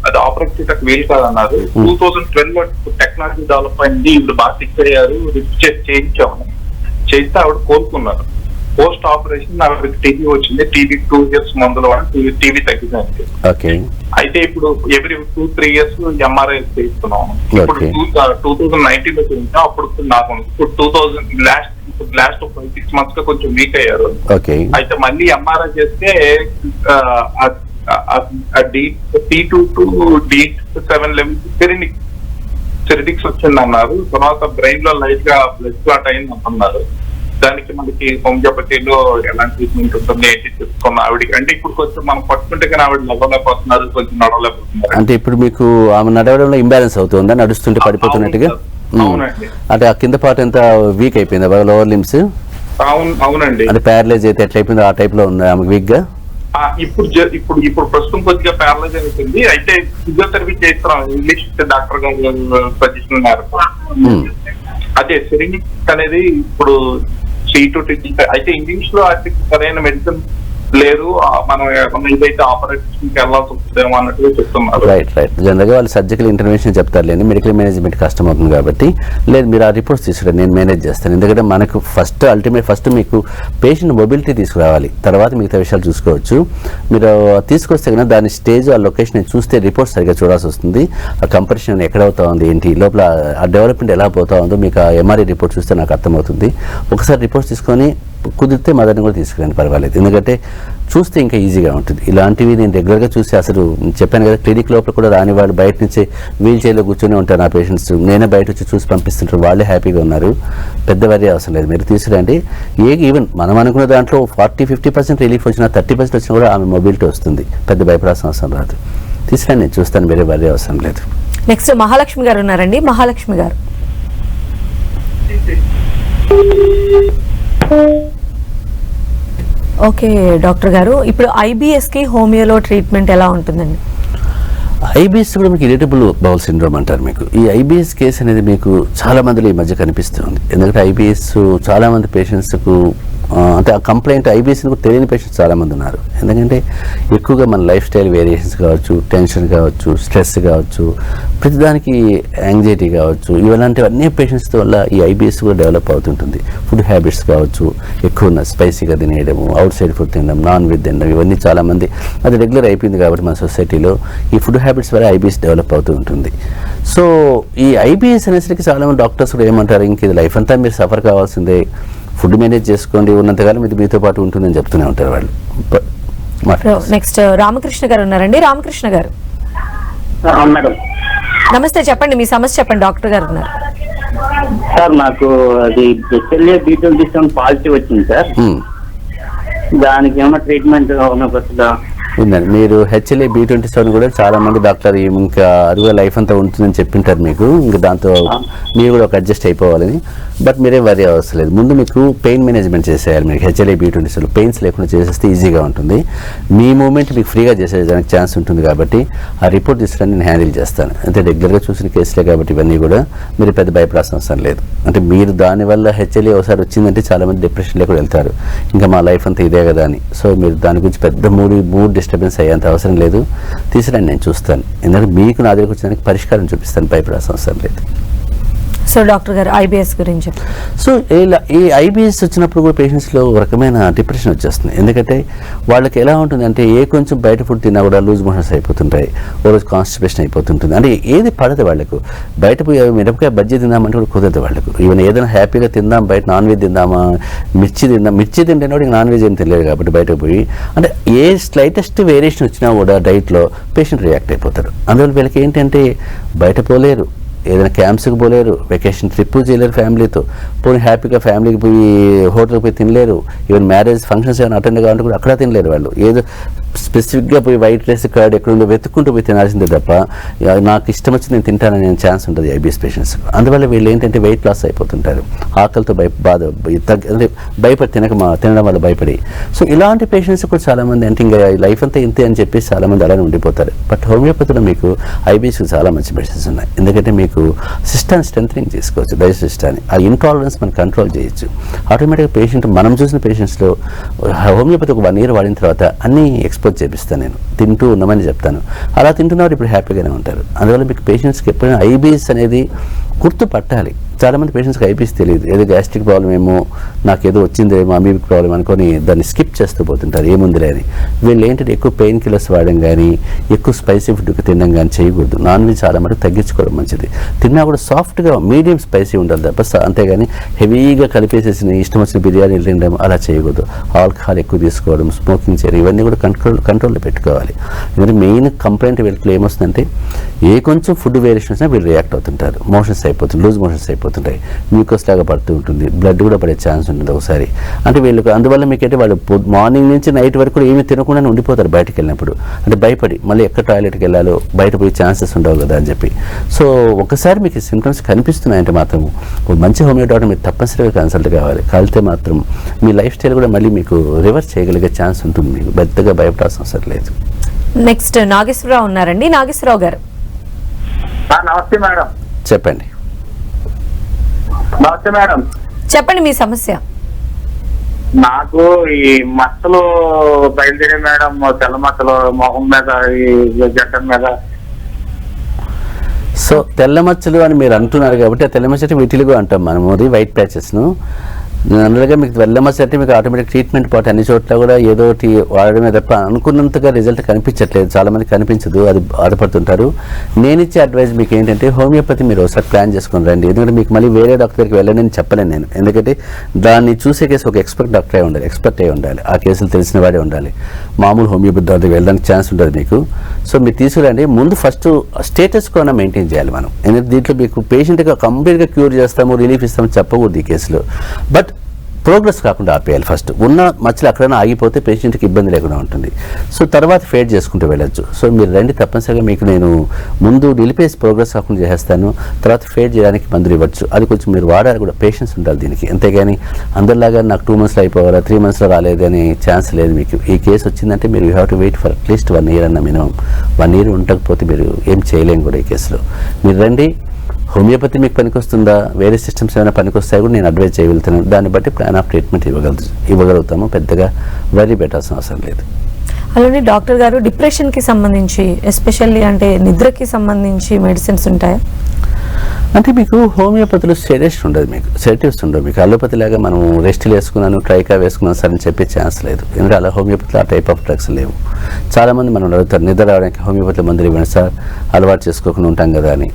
అది ఆపరేట్ చేయడానికి వీలు కాదన్నారు. 2012 లో టెక్నాలజీ డెవలప్ అయింది, ఇప్పుడు బాగా ఫిక్స్ అయ్యారు, రిప్ చేయించాము. చేస్తే ఆవిడ కోలుకున్నారు. పోస్ట్ ఆపరేషన్ ఆవిడకి టీబీ వచ్చింది. టీబీ 2 years మందులు టీబీ తగ్గిందండి. అయితే ఇప్పుడు ఎవ్రీ 2-3 years ఎంఆర్ఐ చేస్తున్నాం. ఇప్పుడు 2019 లో చేయించాం. అప్పుడు నాకు ఇప్పుడు 2000 లాస్ట్ 5-6 months గా కొంచెం వీక్ అయ్యారు. అయితే మళ్ళీ ఎంఆర్ఐ చేస్తే D2 to D7 లెవెల్ సెరిడిక్స్ వచ్చింది అన్నారు. తర్వాత బ్రెయిన్ లో లైట్ గా బ్లడ్ క్లాట్ అయింది అంటున్నారు. దానికి మనకి హోమియోపతిలో ఎలాంటి ట్రీట్మెంట్ ఉంటుంది ఏంటి చెప్పుకున్నాం ఆవిడకి. అంటే ఇప్పుడు కొంచెం మనం పట్టుకుంటే కానీ ఆవిడ నడవలేకపోతున్నారు, కొంచెం నడవలేకపోతున్నారు. అంటే ఇప్పుడు మీకు ఆమె నడవడంలో ఇంబ్యాలెన్స్ అవుతుందా, నడుస్తుంటే పడిపోతున్నట్టుగా? అవునండి. అంటే ఆ కింద పార్ట్ ఎంత వీక్ అయిపోయిందా బాగా, లోవర్ లిమ్స్? అవునండి. అంటే ప్యారలైజ్ అయితే ఎట్లా అయిపోయిందో ఆ టైప్ లో ఉంది ఆమె వీక్ గా? ఇప్పుడు ప్రస్తుతం కొద్దిగా ప్యారలైజ్ అవుతుంది. అయితే ఫిజియోథెరపీ చేస్తున్నాం ఇంగ్లీష్ డాక్టర్ గారు సజెషన్ ఉన్నారు. అదే సెరింగిక్స్ అనేది ఇప్పుడు C2 to D5. అయితే ఇంగ్లీష్ లో అయితే సరైన మెడిసిన్ లేదు, మనం ఇదైతే ఆపరేషన్ కి వెళ్ళాల్సి వస్తుందేమో అన్నట్టుగా చెప్తున్నారు. రైట్. జనరల్గా వాళ్ళు సర్జికల్ ఇంటర్వెన్షన్ చెప్తారు లేని మెడికల్ మేనేజ్మెంట్ కష్టం అవుతుంది కాబట్టి లేదు మీరు ఆ రిపోర్ట్స్ తీసుకురండి, నేను మేనేజ్ చేస్తాను. ఎందుకంటే మనకు ఫస్ట్ మీకు పేషెంట్ మొబిలిటీ తీసుకురావాలి, తర్వాత మిగతా విషయాలు చూసుకోవచ్చు. మీరు తీసుకొస్తే కనుక దాని స్టేజ్ ఆ లొకేషన్ చూస్తే రిపోర్ట్స్ సరిగ్గా చూడాల్సి వస్తుంది. ఆ కంపరిషన్ ఎక్కడ అవుతా ఉంది ఏంటి, లోపల ఆ డెవలప్మెంట్ ఎలా పోతా ఉందో మీకు ఆ ఎంఆర్ఐ రిపోర్ట్ చూస్తే నాకు అర్థమవుతుంది. ఒకసారి రిపోర్ట్స్ తీసుకొని కుదిరితే మదర్ని కూడా తీసుకురండి, పర్వాలేదు. ఎందుకంటే చూస్తే ఇంకా ఈజీగా ఉంటుంది. ఇలాంటివి నేను రెగ్యులర్గా చూసి అసలు చెప్పాను కదా, క్లినిక్ లోపల కూడా రాని వాళ్ళు బయట నుంచి వీల్ చైర్లో కూర్చొని ఉంటారు నా పేషెంట్స్. నేనే బయట వచ్చి చూసి పంపిస్తుంటారు, వాళ్ళే హ్యాపీగా ఉన్నారు. పెద్ద వరీ అవసరం లేదు, మీరు తీసుకురండి. ఈవెన్ మనం అనుకున్న దాంట్లో 40-50% రిలీఫ్ వచ్చినా 30% వచ్చినా కూడా ఆమె మొబిలిటీ వస్తుంది, పెద్ద భయపడాల్సిన అవసరం రాదు. తీసుకురండి, నేను చూస్తాను, వేరే వరీ అవసరం లేదు. నెక్స్ట్ మహాలక్ష్మి గారు ఉన్నారండి. మహాలక్ష్మి గారు. ఓకే డాక్టర్ గారు, ఇప్పుడు IBS కి హోమియోలో ట్రీట్మెంట్ ఎలా ఉంటుందండి? IBS కూడా మీకు ఇరిటబుల్ బౌల్ సిండ్రోమ్ అంటారు. మీకు ఈ IBS కేసు అనేది మీకు చాలా మందిలో ఈ మధ్య కనిపిస్తుంది. ఎందుకంటే IBS చాలా మంది పేషెంట్స్కు అంటే ఆ కంప్లైంట్ IBS కూడా తెలియని పేషెంట్స్ చాలామంది ఉన్నారు. ఎందుకంటే ఎక్కువగా మన లైఫ్ స్టైల్ వేరియేషన్స్ కావచ్చు, టెన్షన్ కావచ్చు, స్ట్రెస్ కావచ్చు, ప్రతిదానికి యాంగ్జైటీ కావచ్చు, ఇలాంటివన్నీ పేషెంట్స్ వల్ల ఈ IBS కూడా డెవలప్ అవుతుంటుంది. ఫుడ్ హ్యాబిట్స్ కావచ్చు, ఎక్కువ స్పైసీగా తినేయడము, అవుట్ సైడ్ ఫుడ్ తినడం, నాన్ వెజ్ తినడం, ఇవన్నీ చాలామంది అది రెగ్యులర్ అయిపోయింది కాబట్టి మన సొసైటీలో ఈ ఫుడ్ హ్యాబిట్స్ వల్ల IBS డెవలప్ అవుతూ ఉంటుంది. సో ఈ IBS అనేసరికి చాలామంది డాక్టర్స్ కూడా ఏమంటారు, ఇంక ఇది లైఫ్ అంతా మీరు సఫర్ కావాల్సిందే, ఫుడ్ మేనేజ్ చేసుకోండి, ఉన్నంతకాలం ఇది మీతో పాటు ఉంటుందని చెప్తూనే ఉంటారు వాళ్ళు. నెక్స్ట్ రామకృష్ణ గారు ఉన్నారండి. రామకృష్ణ గారు నమస్తే, చెప్పండి మీ సమస్య చెప్పండి, డాక్టర్ గారు ఉన్నారు. సార్ నాకు అది B27 పాజిటివ్ వచ్చింది సార్, దానికి ఏమైనా ట్రీట్మెంట్ ఉందండి. మీరు HLA-B27 కూడా చాలా మంది డాక్టర్ ఇంకా అరువుగా లైఫ్ అంతా ఉంటుందని చెప్పింటారు మీకు, ఇంకా దాంతో మీరు కూడా ఒక అడ్జస్ట్ అయిపోవాలని. బట్ మీరేం వరీ అవసరం లేదు. ముందు మీకు పెయిన్ మేనేజ్మెంట్ చేసేయాలి. మీకు HLA-B27 పెయిన్స్ లేకుండా చేసేస్తే ఈజీగా ఉంటుంది. మీ మూమెంట్ మీకు ఫ్రీగా చేసేదానికి ఛాన్స్ ఉంటుంది కాబట్టి ఆ రిపోర్ట్ తీసుకుని నేను హ్యాండిల్ చేస్తాను. అంటే రెగ్యులర్గా చూసిన కేసులే కాబట్టి ఇవన్నీ కూడా మీరు పెద్ద భయపడాల్సిన అవసరం లేదు. అంటే మీరు దానివల్ల HLA ఒకసారి వచ్చిందంటే చాలామంది డిప్రెషన్లో కూడా వెళ్తారు, ఇంకా మా లైఫ్ అంతా ఇదే కదా అని. సో మీరు దాని గురించి పెద్ద మూడ్ డిస్టర్బెన్స్ అయ్యేంత అవసరం లేదు. తీసుకురండి, నేను చూస్తాను. ఎందుకంటే మీకు నా దగ్గరకు వచ్చేదానికి పరిష్కారం చూపిస్తాను, భయపడాల్సిన అవసరం లేదు. సో డాక్టర్ గారు ఐబిఎస్ గురించి సో ఈ ఐబిఎస్ వచ్చినప్పుడు కూడా పేషెంట్స్లో ఒక రకమైన డిప్రెషన్ వచ్చేస్తుంది. ఎందుకంటే వాళ్ళకి ఎలా ఉంటుందంటే కొంచెం బయట ఫుడ్ తిన్నా కూడా లూజ్ మోషన్స్ అయిపోతుంటాయి, ఓ రోజు కాన్స్టిపేషన్ అయిపోతుంటుంది. అంటే ఏది పడదు వాళ్ళకు. బయట పోయి మిరపకాయ బజ్జీ తిందామంటే కూడా కుదరదు వాళ్ళకు. ఈవెన్ ఏదైనా హ్యాపీగా తిందాం, బయట నాన్ వెజ్ తిందామా, మిర్చి తింటే కూడా నాన్ వెజ్ ఏం తెలియదు కాబట్టి బయటకు పోయి అంటే ఏ స్లైటెస్ట్ వేరియేషన్ వచ్చినా కూడా డైట్లో పేషెంట్ రియాక్ట్ అయిపోతారు. అందువల్ల వీళ్ళకి ఏంటంటే బయట పోలేరు, ఏదైనా క్యాంప్స్కి పోలేరు, వెకేషన్ ట్రిప్ చేయలేరు ఫ్యామిలీతో, పోయి హ్యాపీగా ఫ్యామిలీకి పోయి హోటల్కి పోయి తినలేరు. ఈవెన్ మ్యారేజ్ ఫంక్షన్స్ ఏమైనా అటెండ్ కావాలంటే కూడా అక్కడ తినలేరు వాళ్ళు. ఏదో స్పెసిఫిక్గా పోయి వైట్ రైస్ కర్డ్ ఎక్కడుందో వెతుక్కుంటూ పోయి తినాల్సిందే తప్ప నాకు ఇష్టం వచ్చి నేను తింటానని ఛాన్స్ ఉంటుంది ఐబిఎస్ పేషెంట్స్కి. అందువల్ల వీళ్ళు ఏంటంటే వెయిట్ లాస్ అయిపోతుంటారు, ఆకలితో అంటే భయపడి తినడం వల్ల భయపడి. సో ఇలాంటి పేషెంట్స్ కూడా చాలామంది అంటే ఇంకా లైఫ్ అంతా ఇంతే అని చెప్పేసి చాలామంది అలానే ఉండిపోతారు. బట్ హోమియోపతిలో మీకు ఐబిఎస్కి చాలా మంచి మెడిసిన్స్ ఉన్నాయి. ఎందుకంటే మీకు సిస్టాన్ని స్ట్రెంథనింగ్ చేసుకోవచ్చు, డైజెస్ట్ సిస్టాన్ని. ఆ ఇంటాలరెన్స్ మనం కంట్రోల్ చేయొచ్చు. ఆటోమేటిక్గా పేషెంట్ మనం చూసిన పేషెంట్స్లో హోమియోపతి ఒక 1 year వాడిన తర్వాత అన్నీ ఎక్స్పోజ్ చేపిస్తాను, నేను తింటూ ఉన్నామని చెప్తాను. అలా తింటున్నవారు ఇప్పుడు హ్యాపీగానే ఉంటారు. అందువల్ల మీకు పేషెంట్స్కి ఎప్పుడైనా ఐబిఎస్ అనేది గుర్తుపట్టాలి. చాలామంది పేషెంట్స్కి ఐబిఎస్ తెలియదు, ఏదో గ్యాస్ట్రిక్ ప్రాబ్లం ఏమో, నాకేదో వచ్చిందేమో అమీబిక్ ప్రాబ్లం అనుకొని దాన్ని స్కిప్ చేస్తూ పోతుంటారు, ఏముందిలే అని. వీళ్ళు ఏంటంటే ఎక్కువ పెయిన్ కిల్లర్స్ వాడడం కానీ, ఎక్కువ స్పైసీ ఫుడ్ తినడం కానీ చేయకూడదు. నాన్ వెజ్ చాలా మటుకు తగ్గించుకోవడం మంచిది. తిన్నా కూడా సాఫ్ట్గా మీడియం స్పైసీ ఉండాలి తప్ప అంతేగాని హెవీగా కలిపేసేసిన ఇష్టం వచ్చిన బిర్యానీలు తినడం అలా చేయకూడదు. ఆల్కహాల్ ఎక్కువ తీసుకోవడం, స్మోకింగ్ చేయడం, ఇవన్నీ కూడా కంట్రోల్లో పెట్టుకోవాలి. ఎందుకంటే మెయిన్ కంప్లైంట్ వీళ్ళకి ఏమొస్తుందంటే కొంచెం ఫుడ్ వేరియేషన్ వచ్చినా వీళ్ళు రియాక్ట్ అవుతుంటారు, మోషన్స్ అయిపోతుంది, లూజ్ మోషన్స్ అయిపోతుంటాయి, మ్యూకస్ లాగా పడుతూ ఉంటుంది, బ్లడ్ కూడా పడే ఛాన్స్ ఉంటుంది ఒకసారి. అంటే వీళ్ళకి అందువల్ల మీకంటే వాళ్ళు మార్నింగ్ నుంచి నైట్ వరకు ఏమీ తినకుండానే ఉండిపోతారు బయటకు వెళ్ళినప్పుడు. అంటే భయపడి మళ్ళీ ఎక్కడ టాయిలెట్కి వెళ్ళాలో, బయట పోయి ఛాన్సెస్ ఉండవు కదా అని చెప్పి. సో ఒకసారి మీకు సిమ్టమ్స్ కనిపిస్తున్నాయంటే మాత్రం ఒక మంచి హోమియో డాక్టర్ మీరు తప్పనిసరిగా కన్సల్ట్ కావాలి. కలితే మాత్రం మీ లైఫ్ స్టైల్ కూడా మళ్ళీ మీకు రివర్స్ చేయగలిగే ఛాన్స్ ఉంటుంది. మీకు పెద్దగా భయపడాల్సిన అవసరం లేదు. నెక్స్ట్ నాగేశ్వరరావు ఉన్నారండి. నాగేశ్వరరావు గారు నమస్తే మేడం. చెప్పండి. నమస్తే మేడం. చెప్పండి మీ సమస్య. నాకు ఈ మచ్చలు బయలుదేరే మేడం, తెల్ల మచ్చలు మొహం మీద, ఈ గడ్డం మీద. సో తెల్ల మచ్చలు అని మీరు అంటున్నారు కాబట్టి ఆ తెల్ల మచ్చలు విటిలుగు అంటాం మనము, అది వైట్ ప్యాచెస్ను. అందులో మీకు తెల్ల మచ్చ అంటే మీకు ఆటోమేటిక్ ట్రీట్మెంట్ పాటు అన్ని చోట్ల కూడా ఏదో ఒకటి వాడడమే తప్ప అనుకున్నంతగా రిజల్ట్ కనిపించట్లేదు. చాలామంది కనిపించదు, అది బాధపడుతుంటారు. నేను ఇచ్చే అడ్వైజ్ మీకు ఏంటంటే హోమియోపతి మీరు ఒకసారి ప్లాన్ చేసుకుని రండి. ఎందుకంటే మీకు మళ్ళీ వేరే డాక్టర్ దగ్గరికి వెళ్ళండి అని చెప్పలేను నేను. ఎందుకంటే దాన్ని చూసే కేసు ఒక ఎక్స్పర్ట్ అయి ఉండాలి, ఆ కేసులు తెలిసిన వాడే ఉండాలి. మామూలు హోమియోపతి డాక్టర్కి వెళ్ళడానికి ఛాన్స్ ఉంటుంది మీకు. సో మీరు తీసుకురండి. ముందు ఫస్ట్ స్టేటస్ కూడా మెయింటైన్ చేయాలి మనం. ఎందుకంటే దీంట్లో మీకు పేషెంట్గా కంప్లీట్గా క్యూర్ చేస్తాము, రిలీఫ్ ఇస్తాము చెప్పకూడదు ఈ కేసులో. బట్ ప్రోగ్రెస్ కాకుండా ఆపేయాలి. ఫస్ట్ ఉన్న మచ్చలు అక్కడైనా ఆగిపోతే పేషెంట్కి ఇబ్బంది లేకుండా ఉంటుంది. సో తర్వాత ఫేడ్ చేసుకుంటూ వెళ్ళొచ్చు. సో మీరు రండి, తప్పనిసరిగా మీకు నేను ముందు నిలిపేసి ప్రోగ్రెస్ కాకుండా చేస్తాను, తర్వాత ఫేడ్ చేయడానికి మందులు ఇవ్వచ్చు. అది కొంచెం మీరు వాడాలి కూడా, పేషెన్స్ ఉండాలి దీనికి. అంతేగాని అందరిలాగా నాకు 2 monthsలో అయిపోవాలా, 3 monthsలో రాలేదని ఛాన్స్ లేదు మీకు. ఈ కేసు వచ్చిందంటే మీరు you have to wait for at least 1 year అన్న మినిమం. 1 year ఉండకపోతే మీరు ఏం చేయలేం కూడా ఈ కేసులో. మీరు రండి. హోమియోపతి మీకు పనికొస్తుందా, వేరే సిస్టమ్స్ ఏమైనా పనికొస్తాయి కూడా నేను అడ్వైజ్ చేయగలుగుతాను. దాన్ని బట్టి ప్లాన్ ఆఫ్ ట్రీట్మెంట్ ఇవ్వగలుగుతాము. పెద్దగా వరీ పెట్టాల్సిన అవసరం లేదు. అలానే డాక్టర్ గారు డిప్రెషన్కి సంబంధించి ఎస్పెషల్లీ అంటే నిద్రకి సంబంధించి మెడిసిన్స్ ఉంటాయా? అంటే మీకు హోమియోపతిలో సెడేషన్ ఉండదు, మీకు సెడేటివ్స్ ఉండవు. మీకు అలోపతి లాగా మనం రెస్ట్లు వేసుకున్నాను, ట్రైకా వేసుకున్నాను సార్ అని చెప్పే ఛాన్స్ లేదు. ఎందుకంటే అలా హోమియోపతిలో ఆ టైప్ ఆఫ్ డ్రగ్స్ లేవు. చాలామంది మనం అడుగుతారు నిద్ర రావడానికి హోమియోపతిలో మందులు ఇవ్వండి సార్, అలవాటు చేసుకోకుండా ఉంటాం కదా అని.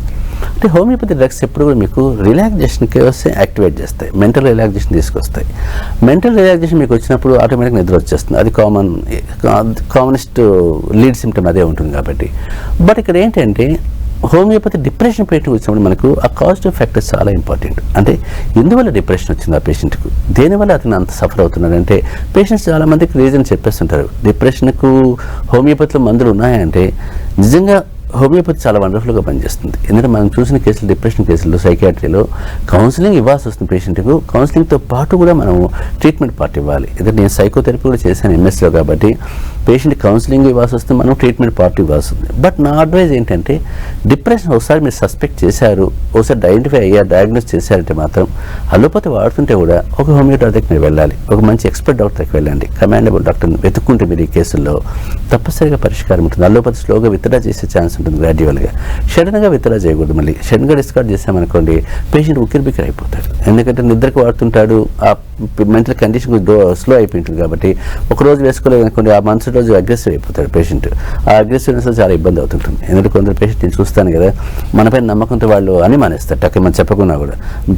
అంటే హోమియోపతి డ్రగ్స్ ఎప్పుడు కూడా మీకు రిలాక్సేషన్కి వస్తే యాక్టివేట్ చేస్తాయి, మెంటల్ రిలాక్సేషన్ తీసుకొస్తాయి. మెంటల్ రిలాక్సేషన్ మీకు వచ్చినప్పుడు ఆటోమేటిక్ నిద్ర వచ్చేస్తుంది. అది కామనెస్ట్ లీడ్ సిమ్టమ్ అదే ఉంటుంది కాబట్టి. బట్ ఇక్కడ ఏంటంటే హోమియోపతి డిప్రెషన్ పేషెంట్ వచ్చినప్పుడు మనకు ఆ కాజిటివ్ ఫ్యాక్టర్స్ చాలా ఇంపార్టెంట్. అంటే ఎందువల్ల డిప్రెషన్ వచ్చింది ఆ పేషెంట్కు, దేనివల్ల అతను అంత సఫర్ అవుతున్నాడంటే పేషెంట్స్ చాలామందికి రీజన్ చెప్పేస్తుంటారు. డిప్రెషన్కు హోమియోపతిలో మందులు ఉన్నాయంటే నిజంగా హోమియోపతి చాలా వండర్ఫుల్గా పనిచేస్తుంది. ఎందుకంటే మనం చూసిన కేసులు, డిప్రెషన్ కేసుల్లో సైకియాట్రీలో కౌన్సిలింగ్ ఇవ్వాల్సి వస్తుంది పేషెంట్కు. కౌన్సిలింగ్తో పాటు కూడా మనం ట్రీట్మెంట్ పార్ట్ ఇవ్వాలి. ఎందుకంటే నేను సైకోథెరపీ కూడా చేశాను ఎంఎస్లో కాబట్టి పేషెంట్ కౌన్సిలింగ్ ఇవ్వాల్సి వస్తుంది, మనం ట్రీట్మెంట్ పార్ట్ ఇవ్వాల్సి వస్తుంది. బట్ నా అడ్వైజ్ ఏంటంటే డిప్రెషన్ ఒకసారి మీరు సస్పెక్ట్ చేశారు, ఒకసారి ఐడెంటిఫై అయ్యారు, డయాగ్నోస్ చేశారంటే మాత్రం అలోపతి వాడుతుంటే కూడా ఒక హోమియో డాక్టర్ దగ్గరికి మీరు వెళ్ళాలి, ఒక మంచి ఎక్స్పర్ట్ డాక్టర్ దగ్గరికి వెళ్ళండి. కమాండబుల్ డాక్టర్ని వెతుక్కుంటే మీరు ఈ కేసుల్లో తప్పనిసరిగా పరిష్కారం ఉంటుంది. అలోపతి స్లోగా విత్డ్రా చేసే ఛాన్స్ ఉంటుంది గ్రాడ్యువల్గా. సడన్గా విత్డ్రా చేయకూడదు. మళ్ళీ సడన్గా డిస్కార్డ్ చేసామనుకోండి పేషెంట్ ఉక్కిరిబిక్కిరి అయిపోతాడు. ఎందుకంటే నిద్రకు వాడుతుంటాడు, ఆ మెంటల్ కండిషన్ స్లో అయిపోయింటుంది కాబట్టి ఒక రోజు వేసుకోలేదు అనుకోండి, ఆ మరుసటి రోజు అగ్రెసివ్ అయిపోతాడు పేషెంట్. ఆ అగ్రెసివ్నెస్ చాలా ఇబ్బంది అవుతుంటుంది. ఎందుకంటే కొందరు పేషెంట్ నేను చూస్తాను కదా, మనపైన నమ్మకంతో వాళ్ళు అని మానేస్తారు టక్కి మనం చెప్పకుండా కూడా,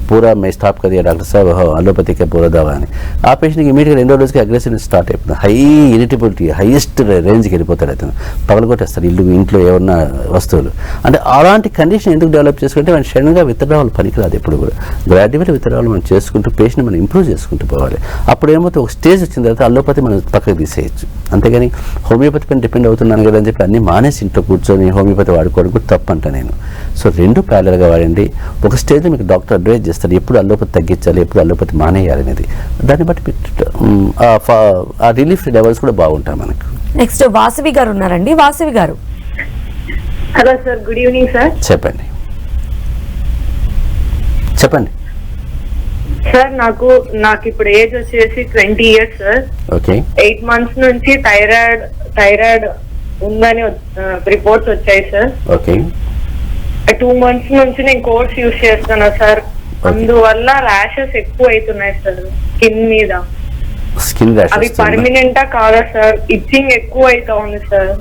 పూరా మే స్టాప్ కదియా డాక్టర్ సాబ్ అలోపతికే పూరా దవా అని. ఆ పేషెంట్కి ఇమీడియట్గా రెండో రోజుకి అగ్రెసివ్నెస్ స్టార్ట్ అయిపోతుంది. హై ఇరిటబిలిటీ హైయెస్ట్ రేంజ్కి వెళ్ళిపోతాడు అతను, పగలగొట్టేస్తారు ఇంట్లో ఏమన్నా వస్తువులు. అంటే అలాంటి కండిషన్ ఎందుకు డెవలప్ చేసుకుంటే మనం సడన్గా విత్డ్రావల్ పనికిరాదు. ఎప్పుడు కూడా గ్రాడ్యువల్ విత్డ్రావల్ మనం చేసుకుంటూ పేషెంట్ మనం ఇంప్రూవ్ చేసుకుంటూ పోవాలి. అప్పుడు ఏమవుతుంది, ఒక స్టేజ్ వచ్చిన తర్వాత అల్లోపతి మనం పక్కకు తీసేయచ్చు. అంతేగాని హోమియోపతి పైన డిపెండ్ అవుతున్నాను కదా అని చెప్పి అన్నీ మానేసి ఇంట్లో కూర్చొని హోమియోపతి వాడుకోవడం కూడా తప్పు అంట నేను. సో రెండు ప్యారలల్గా వాడండి. ఒక స్టేజ్లో మీకు డాక్టర్ అడ్వైజ్ చేస్తారు ఎప్పుడు అల్లోపతి తగ్గించాలి, ఎప్పుడు అల్లోపతి మానేయాలి అనేది. దాన్ని బట్టి ఆ రిలీఫ్ లెవెల్స్ కూడా బాగుంటాయి మనకు. నెక్స్ట్ వాసవి గారు ఉన్నారండి. వాసవి గారు. Hello sir, good evening sir. చెప్పండి. సార్ నాకు ఇప్పుడు ఏజ్ వచ్చేసి 20 years సార్. ఓకే. 8 months నుంచి థైరాయిడ్ ఉందని రిపోర్ట్స్ వచ్చాయి సార్. ఓకే. 2 months నుంచి నేను కోర్స్ యూజ్ చేస్తున్నా సార్. అందువల్ల ర్యాషెస్ ఎక్కువ అవుతున్నాయి సార్ స్కిన్ మీద. స్కిన్ ర్యాషెస్ అవి పర్మనెంటా కాదా సార్? ఇచ్చింగ్ ఎక్కువ అవుతా ఉంది సార్.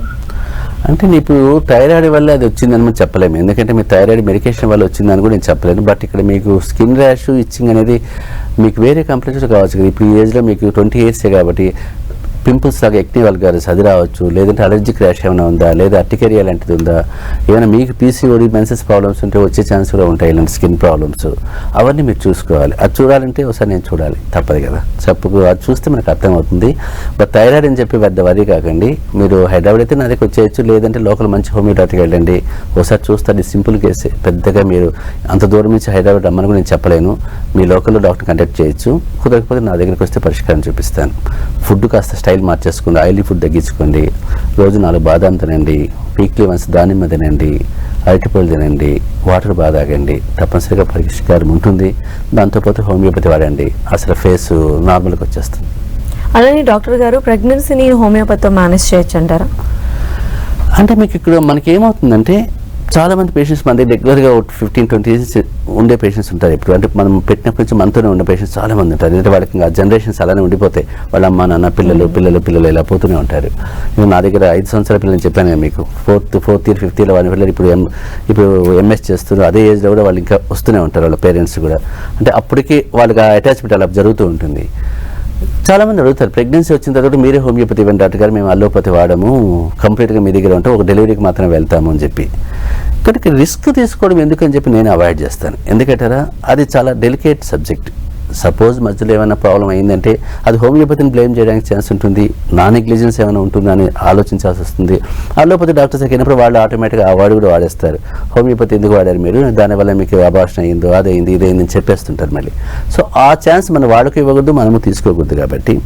అంటే ఇప్పుడు థైరాయిడ్ వల్ల అది వచ్చిందని మనం చెప్పలేము, ఎందుకంటే మీ థైరాయిడ్ మెడికేషన్ వల్ల వచ్చిందని కూడా నేను చెప్పలేను. బట్ ఇక్కడ మీకు స్కిన్ ర్యాష్ ఇచ్చింగ్ అనేది మీకు వేరే కంప్లైంట్స్ కావచ్చు కదా. ఇప్పుడు ఈ ఏజ్లో మీకు 20 years కాబట్టి పింపుల్స్ లాగా ఎక్నీ వల్గారిస్ అది రావచ్చు, లేదంటే అలర్జిక్ ర్యాష్ ఏమైనా ఉందా, లేదా అర్టికేరియా లాంటిది ఉందా, ఏమైనా మీకు పీసీఓడి మెన్సెస్ ప్రాబ్లమ్స్ ఉంటే వచ్చే ఛాన్స్ కూడా ఉంటాయి ఇలాంటి స్కిన్ ప్రాబ్లమ్స్. అవన్నీ మీరు చూసుకోవాలి. అది చూడాలంటే ఒకసారి నేను చూడాలి, తప్పదు కదా. అది చూస్తే మనకు అర్థమవుతుంది. బట్ థైరాయిడ్ అని చెప్పి పెద్ద వరీ కాకండి. మీరు హైదరాబాద్ అయితే నా దగ్గర వచ్చేయచ్చు, లేదంటే లోకల్ మంచి హోమియోపతికి వెళ్ళండి, ఒకసారి చూస్తే అది సింపుల్ కేసే. పెద్దగా మీరు అంత దూరం నుంచి హైదరాబాద్ రమ్మని కూడా నేను చెప్పలేను. మీ లోకల్లో డాక్టర్ కాంటాక్ట్ చేయొచ్చు, కుదరకపోతే నా దగ్గరికి వస్తే పరిష్కారం చూపిస్తాను. ఫుడ్ కాస్త స్టైల్ మార్చేసుకోండి, ఆయిలీ ఫుడ్ తగ్గించుకోండి, రోజు 4 బాదాం తినండి, వీక్లీ వన్స్ దానిమ్మ తినండి, అరటిపళ్ళు తినండి, వాటర్ బాగా తాగండి, తప్పనిసరిగా పరిష్కారం ఉంటుంది. దాంతోపాటు హోమియోపతి వాడండి, అసలు ఫేస్ నార్మల్గా వచ్చేస్తుంది. అలానే డాక్టర్ గారు ప్రెగ్నెన్సీని హోమియోపతితో మేనేజ్ చేయొచ్చు అంటారా? అంటే మీకు ఇక్కడ మనకి ఏమవుతుందంటే చాలామంది పేషెంట్స్ మన దగ్గర రెగ్యులర్గా 15-20 years ఉండే పేషెంట్స్ ఉంటారు. ఇప్పుడు అంటే మనం పెట్టినప్పటి నుంచి మనతోనే ఉండే పేషెంట్స్ చాలామంది ఉంటారు. ఎందుకంటే వాళ్ళకి ఇంకా జనరేషన్స్ అలానే ఉండిపోతాయి. వాళ్ళ అమ్మ నాన్న పిల్లలు ఇలా పోతూనే ఉంటారు. నా దగ్గర 5 సంవత్సరాల పిల్లలు చెప్పాను మీకు, 4th year 5th year వాళ్ళ పిల్లలు ఇప్పుడు ఎంఎస్ చేస్తున్నారు. అదే ఏజ్లో కూడా వాళ్ళు ఇంకా వస్తూనే ఉంటారు, వాళ్ళ పేరెంట్స్ కూడా. అంటే అప్పటికి వాళ్ళకి అటాచ్మెంట్ అలా జరుగుతూ ఉంటుంది. చాలామంది అడుగుతారు ప్రెగ్నెన్సీ వచ్చిన తర్వాత మీరే హోమియోపతి ఇవ్వండి డాక్టర్ గారు, మేము అల్లోపతి వాడము, కంప్లీట్గా మీ దగ్గర ఉంటాం, ఒక డెలివరీకి మాత్రమే వెళ్తాము అని చెప్పి. కానీ రిస్క్ తీసుకోవడం ఎందుకని చెప్పి నేను అవాయిడ్ చేస్తాను. ఎందుకంటారా, అది చాలా డెలికేట్ సబ్జెక్ట్. సపోజ్ మధ్యలో ఏమైనా ప్రాబ్లం అయిందంటే అది హోమియోపతిని బ్లేమ్ చేయడానికి ఛాన్స్ ఉంటుంది, నా నెగ్లిజెన్స్ ఏమైనా ఉంటుందని ఆలోచించాల్సి వస్తుంది. అల్లోపతి డాక్టర్స్ అయినప్పుడు వాళ్ళు ఆటోమేటిక్గా ఆ వాడు కూడా వాడేస్తారు. హోమియోపతి ఎందుకు వాడారు మీరు, దానివల్ల మీకు అబార్షన్ అయిందో అదైంది ఇదైంది అని చెప్పేస్తుంటారు మళ్ళీ. సో ఆ ఛాన్స్ మన వాడుకు ఇవ్వకూడదు, మనము తీసుకోకూడదు. కాబట్టి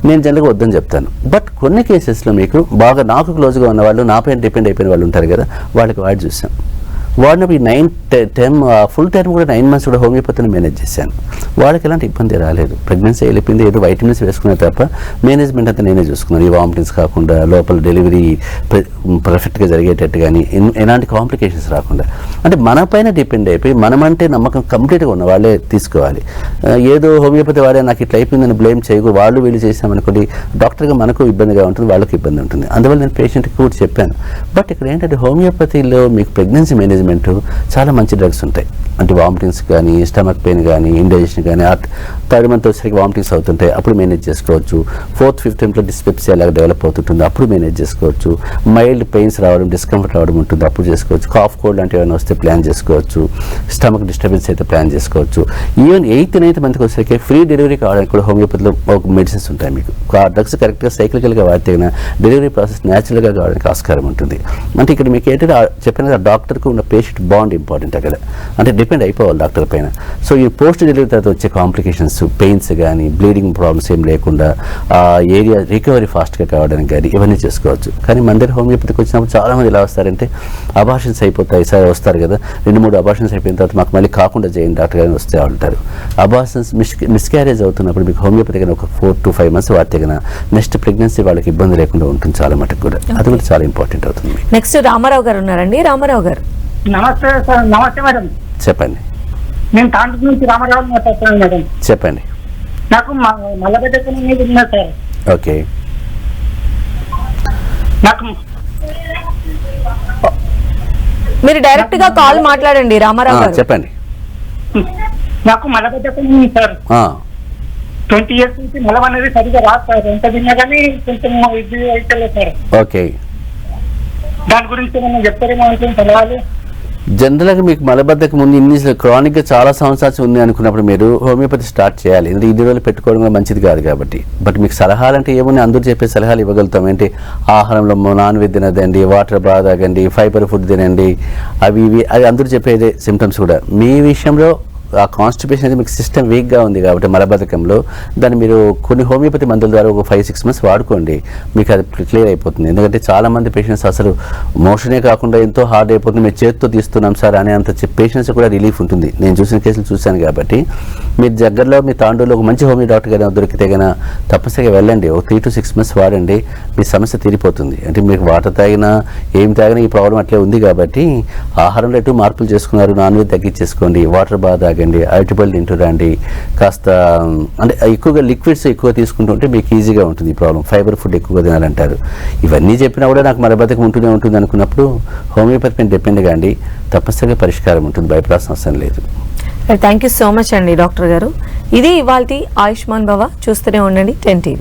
నేను జనరల్గా వద్దని చెప్తాను. బట్ కొన్ని కేసెస్లో మీకు బాగా నాకు క్లోజ్గా ఉన్న వాళ్ళు, నాపైన డిపెండ్ అయిపోయిన వాళ్ళు ఉంటారు కదా, వాళ్ళకి వాడి చూసాం. వాడినప్పుడు ఫుల్ టైం కూడా 9 months కూడా హోమియోపతిని మేనేజ్ చేశాను. వాళ్ళకి ఎలాంటి ఇబ్బంది రాలేదు. ప్రెగ్నెన్సీ వెళ్ళిపోయింది, ఏదో వైటమిన్స్ వేసుకునే తప్ప మేనేజ్మెంట్ అంతా నేనే చూసుకున్నాను. ఈ వామిటింగ్స్ కాకుండా, లోపల డెలివరీ పర్ఫెక్ట్గా జరిగేటట్టు కానీ ఎలాంటి కాంప్లికేషన్స్ రాకుండా. అంటే మన పైన డిపెండ్ అయిపోయి మనమంటే నమ్మకం కంప్లీట్గా ఉన్న వాళ్ళే తీసుకోవాలి. ఏదో హోమియోపతి వాడే నాకు ఇట్లా అయిపోయిందని బ్లేమ్ చేయకూడదు. వాళ్ళు వీళ్ళు చేసామనుకోండి డాక్టర్గా మనకు ఇబ్బందిగా ఉంటుంది, వాళ్ళకి ఇబ్బంది ఉంటుంది. అందువల్ల నేను పేషెంట్కి కూడా చెప్పాను. బట్ ఇక్కడ ఏంటంటే హోమియోపతిలో మీకు ప్రెగ్నెన్సీ మేనేజ్మెంట్ చాలా మంచి డ్రగ్స్ ఉంటాయి. అంటే వామిటింగ్స్ కానీ, స్టమక్ పెయిన్ కానీ, ఇండైజెషన్ కానీ, 3rd month వచ్చేసరికి వామిటింగ్స్ అవుతుంటాయి, అప్పుడు మేనేజ్ చేసుకోవచ్చు. 4th 5th monthలో డిస్పెప్సియా లాగా డెవలప్ అవుతుంటుంది, అప్పుడు మేనేజ్ చేసుకోవచ్చు. మైల్డ్ పెయిన్స్ రావడం, డిస్కంఫర్ట్ రావడం ఉంటుంది, అప్పుడు చేసుకోవచ్చు. కాఫ్ కోల్డ్ లాంటివి ఏమైనా వస్తే ప్లాన్ చేసుకోవచ్చు. స్టమక్ డిస్టర్బెన్స్ అయితే ప్లాన్ చేసుకోవచ్చు. ఈవెన్ 8th 9th monthకి వచ్చేసరికి ఫ్రీ డెలివరీ కావడానికి కూడా హోమియోపతిలో మెడిసిన్స్ ఉంటాయి. మీకు ఆ డ్రగ్స్ కరెక్ట్గా సైక్లికల్గా వాడితే డెలివరీ ప్రాసెస్ న్యాచురల్గా కావడానికి ఆస్కారం ఉంటుంది. అంటే ఇక్కడ మీకు ఏంటంటే చెప్పిన డాక్టర్కు ఉన్న పేషెంట్ బాండ్ ఇంపార్టెంట్ అక్కడ, అంటే డిపెండ్ అయిపోవాలి డాక్టర్ పైన. సో ఈ పోస్ట్ డెలివరీ తర్వాత వచ్చే కాంప్లికేషన్స్, పెయిన్స్ కానీ బ్లీడింగ్ ప్రాబ్లమ్స్ ఏం లేకుండా ఆ ఏరియా రికవరీ ఫాస్ట్గా కావడానికి కానీ ఇవన్నీ చేసుకోవచ్చు. కానీ మన దగ్గర హోమియోపతికి వచ్చినప్పుడు చాలామంది ఎలా వస్తారంటే అబార్షన్స్ అయిపోతాయి సార్, వస్తారు కదా 2-3 అబార్షన్స్ అయిపోయిన తర్వాత మాకు మళ్ళీ కాకుండా చేయండి డాక్టర్ గారిని వస్తే ఉంటారు. అబార్షన్స్ మిస్క్యారేజ్ అవుతున్నప్పుడు మీకు హోమియోపతి కానీ ఒక 4 to 5 months వాడితే కన్నా నెక్స్ట్ ప్రెగ్నెన్సీ వాళ్ళకి ఇబ్బంది లేకుండా ఉంటుంది చాలా మటుకు కూడా. అది కూడా చాలా ఇంపార్టెంట్ అవుతుంది. నెక్స్ట్ రామారావు గారు ఉన్నారండి. రామారావు గారు నమస్తే సార్. నమస్తే మేడం. చెప్పండి. నేను తాండ్రు నుంచి రామారావు మాట్లాడుతున్నాను మేడం. చెప్పండి. నాకు మలబద్ధకం అనేది ఉన్నా సార్. ఓకే. నాకు మీరు డైరెక్ట్ గా కాల్ మాట్లాడండి రామారావు గారు. చెప్పండి. నాకు మలబద్ధకం ఉంది సార్. 20 years నుంచి మలం అనేది సరిగా రాదు సార్. ఎంత తిన్నా కానీ కొంచెం ఇది అయితే సార్. ఓకే. దాని గురించి ఏమన్నా చెప్తారేమో అనుకుని తెలవాలి. జనరల్గా మీకు మలబద్ధకం ఉంది, ఇన్ని క్రానిక్గా చాలా సంవత్సరాలు ఉంది అనుకున్నప్పుడు మీరు హోమియోపతి స్టార్ట్ చేయాలి. ఎందుకంటే ఇన్ని రోజులు పెట్టుకోవడం కూడా మంచిది కాదు కాబట్టి. బట్ మీకు సలహాలు అంటే ఏమున్నాయి, అందరూ చెప్పే సలహాలు ఇవ్వగలుగుతాం. ఏంటి ఆహారంలో నాన్ వెజ్ తినదండి, వాటర్ బాగా తాగండి, ఫైబర్ ఫుడ్ తినండి, అవి ఇవి అది అందరూ చెప్పేదే సిమ్టమ్స్ కూడా. మీ విషయంలో ఆ కాన్స్టిపేషన్ అనేది మీకు సిస్టమ్ వీక్గా ఉంది కాబట్టి మలబద్ధకంలో దాన్ని మీరు కొన్ని హోమియోపతి మందుల ద్వారా ఒక 5-6 months వాడుకోండి, మీకు అది క్లియర్ అయిపోతుంది. ఎందుకంటే చాలామంది పేషెంట్స్ అసలు మోషనే కాకుండా ఎంతో హార్డ్ అయిపోతుంది, మేము చేతితో తీస్తున్నాం సార్ అనే అంత పేషెంట్స్ కూడా రిలీఫ్ ఉంటుంది. నేను చూసిన కేసులు చూశాను కాబట్టి మీరు దగ్గరలో మీ తాండూరులో ఒక మంచి హోమియో డాక్టర్ గారు దొరికితే కన్నా తప్పనిసరిగా వెళ్ళండి. ఒక 3 to 6 months వాడండి, మీ సమస్య తీరిపోతుంది. అంటే మీకు వాటర్ తాగినా ఏం తాగినా ఈ ప్రాబ్లం అట్లే ఉంది కాబట్టి ఆహారంలో ఎటు మార్పులు చేసుకున్నారు, నాన్ వెజ్ తగ్గించేసుకోండి, వాటర్ బాగా తాగండి, అరటిపళ్ళు తింటూ రండి, కాస్త అంటే ఎక్కువగా లిక్విడ్స్ ఎక్కువ తీసుకుంటుంటే మీకు ఈజీగా ఉంటుంది ఈ ప్రాబ్లం. ఫైబర్ ఫుడ్ ఎక్కువగా తినాలంటారు. ఇవన్నీ చెప్పినా కూడా నాకు మలబద్ధకం ఉంటుంది అనుకున్నప్పుడు హోమియోపతి పైన డిపెండ్ కాండి, తప్పనిసరిగా పరిష్కారం ఉంటుంది, భయపడాల్సిన అవసరం లేదు. థ్యాంక్ యూ సో మచ్ అండి డాక్టర్ గారు. ఇది ఇవాల్టి ఆయుష్మాన్ భవ. చూస్తూనే ఉండండి 10 TV.